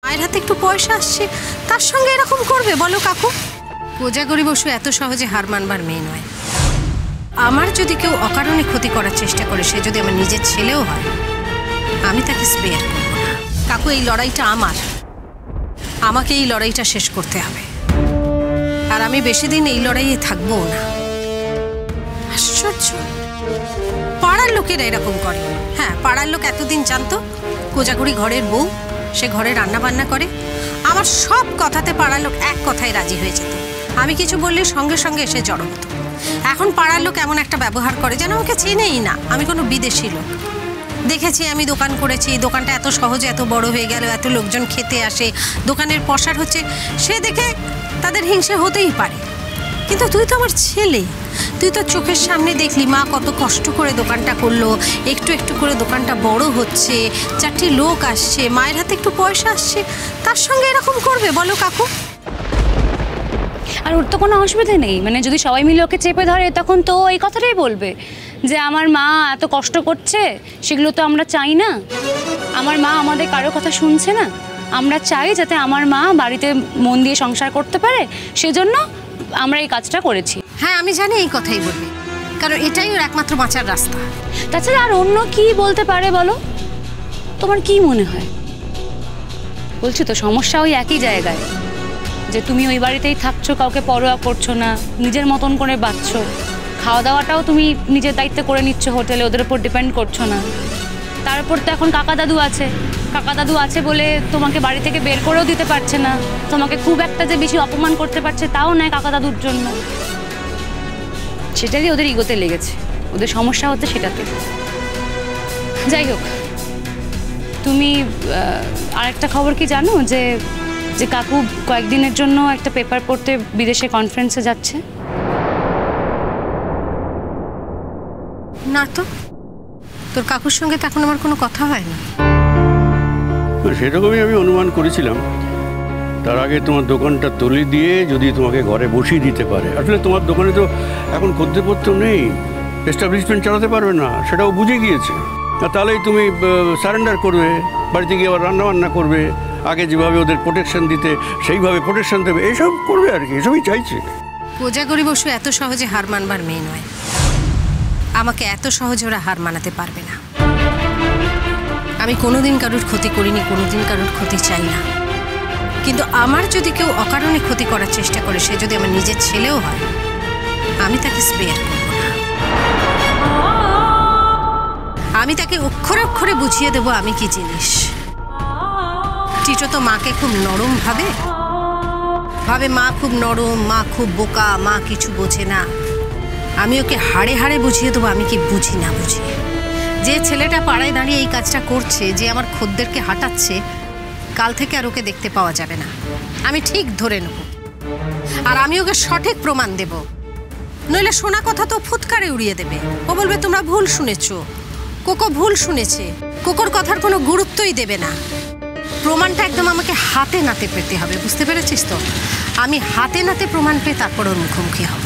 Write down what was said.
মায়ের হাতে একটু পয়সা আসছে, তার সঙ্গে এরকম করবে বলো কাকু? কোজাগরি বসু এত সহজে হার মানবার মেয়ে নয়। আমার যদি কেউ অকারণে ক্ষতি করার চেষ্টা করে, সে যদি আমার নিজের ছেলেও হয়, আমি তাকে স্পেয়ার করব না। কাকু, এই লড়াইটা আমার, আমাকে এই লড়াইটা শেষ করতে হবে। আর আমি বেশি দিন এই লড়াইয়ে থাকবো না। আশ্চর্য, পাড়ার লোকেরা এরকম করে। হ্যাঁ, পাড়ার লোক এতদিন জানতো কোজাগরি ঘরের বউ, সে ঘরে রান্না বান্না করে। আমার সব কথাতে পাড়ার লোক এক কথায় রাজি হয়ে যেত। আমি কিছু বললে সঙ্গে সঙ্গে এসে জড়ো হতো। এখন পাড়ার লোক এমন একটা ব্যবহার করে যেন আমাকে চেনেই না, আমি কোনো বিদেশি লোক। দেখেছি আমি দোকান করেছি, দোকানটা এত সহজে এত বড় হয়ে গেল, এত লোকজন খেতে আসে, দোকানের পসার হচ্ছে, সে দেখে তাদের হিংসে হতেই পারে। কিন্তু তুই তো আমার ছেলে, তুই তো চোখের সামনে দেখলি মা কত কষ্ট করে দোকানটা করলো, একটু একটু করে দোকানটা বড় হচ্ছে, 4টি লোক আসছে, মায়ের হাতে একটু পয়সা আসছে, তার সঙ্গে এরকম করবে বলো কাকু? আর ওর তো কোনো অসুবিধা নেই, মানে যদি সবাই মিলে ওকে চেপে ধরে তখন তো এই কথাটাই বলবে যে আমার মা এত কষ্ট করছে, সেগুলো তো আমরা চাই না। আমার মা আমাদের কারো কথা শুনছে না, আমরা চাই যাতে আমার মা বাড়িতে মন দিয়ে সংসার করতে পারে, সেজন্য আমরা এই কাজটা করেছি। হ্যাঁ, আমি জানি এই কথাই বলবে, কারণ এটাই ওর একমাত্র বাঁচার রাস্তা। তাছাড়া আর অন্য কি বলতে পারে বলো? তোমার কি মনে হয়? বলছি তো, সমস্যা ওই একই জায়গায়, যে তুমি ওই বাড়িতেই থাকছো, কাউকে পরোয়া করছো না, নিজের মতন করে বাঁচছো, খাওয়া দাওয়াটাও তুমি নিজের দায়িত্বে করে নিচ্ছ হোটেলে, ওদের উপর ডিপেন্ড করছো না। তারপর তো এখন কাকা দাদু আছে, কাকা দাদু আছে বলে তোমাকে বাড়ি থেকে বের করেও দিতে পারছে না, তোমাকে খুব একটা যে বেশি অপমান করতে পারছে তাও নয় কাকা দাদুর জন্য। সেটাই ওদের ইগোতে লেগেছে, ওদের সমস্যা হচ্ছে সেটাতে। যাই হোক, তুমি আরেকটা খবর কি জানো যে যে কাকু কয়েকদিনের জন্য একটা পেপার পড়তে বিদেশে কনফারেন্সে যাচ্ছে? না তো, তোর কাকুর সঙ্গে তো এখন আমার কোনো কথা হয় না। সেরকমই আমি অনুমান করেছিলাম। তার আগে তোমার দোকানটা তলি দিয়ে যদি তোমাকে ঘরে বসিয়ে দিতে পারে। আসলে তোমার দোকানে তো এখন খদ্দেপত্র নেই, এস্টাবলিশমেন্ট চালাতে পারবে না, সেটাও বুঝে গিয়েছে। তাহলেই তুমি সারেন্ডার করবে, বাড়িতে গিয়ে আবার রান্নাবান্না করবে, আগে যেভাবে ওদের প্রোটেকশন দিতে সেইভাবে প্রোটেকশন দেবে, এইসব করবে আর কি, এসবই চাইছে। কোজাগরি বসু এত সহজে হার মানবার মেয়ে নয়। আমাকে এত সহজে ওরা হার মানাতে পারবে না। আমি কোনোদিন কারোর ক্ষতি করিনি, কোনোদিন কারোর ক্ষতি চাই না। কিন্তু আমার যদি কেউ অকারণে ক্ষতি করার চেষ্টা করে, সে যদি আমার নিজের ছেলেও হয়, আমি তাকে স্পেয়ার করব না। আমি তাকে অক্ষরে অক্ষরে বুঝিয়ে দেব আমি কি জিনিস। টিটো তো মাকে খুব নরম ভাবে মা খুব নরম, মা খুব বোকা, মা কিছু বোঝে না। আমি ওকে হাড়ে হাড়ে বুঝিয়ে দেবো আমি কি বুঝি না বুঝি। যে ছেলেটা পাড়ায় দাঁড়িয়ে এই কাজটা করছে, যে আমার খদ্দেরকে হাঁটাচ্ছে, কাল থেকে আর ওকে দেখতে পাওয়া যাবে না। আমি ঠিক ধরে নেব, আর আমি ওকে সঠিক প্রমাণ দেব। নইলে শোনা কথা তো ফুৎকারে উড়িয়ে দেবে। ও বলবে তোমরা ভুল শুনেছ, কোকো ভুল শুনেছে, কোকোর কথার কোনো গুরুত্বই দেবে না। প্রমাণটা একদম আমাকে হাতে নাতে পেতে হবে, বুঝতে পেরেছিস তো? আমি হাতে নাতে প্রমাণ পেয়ে তারপর ওর মুখোমুখি হব।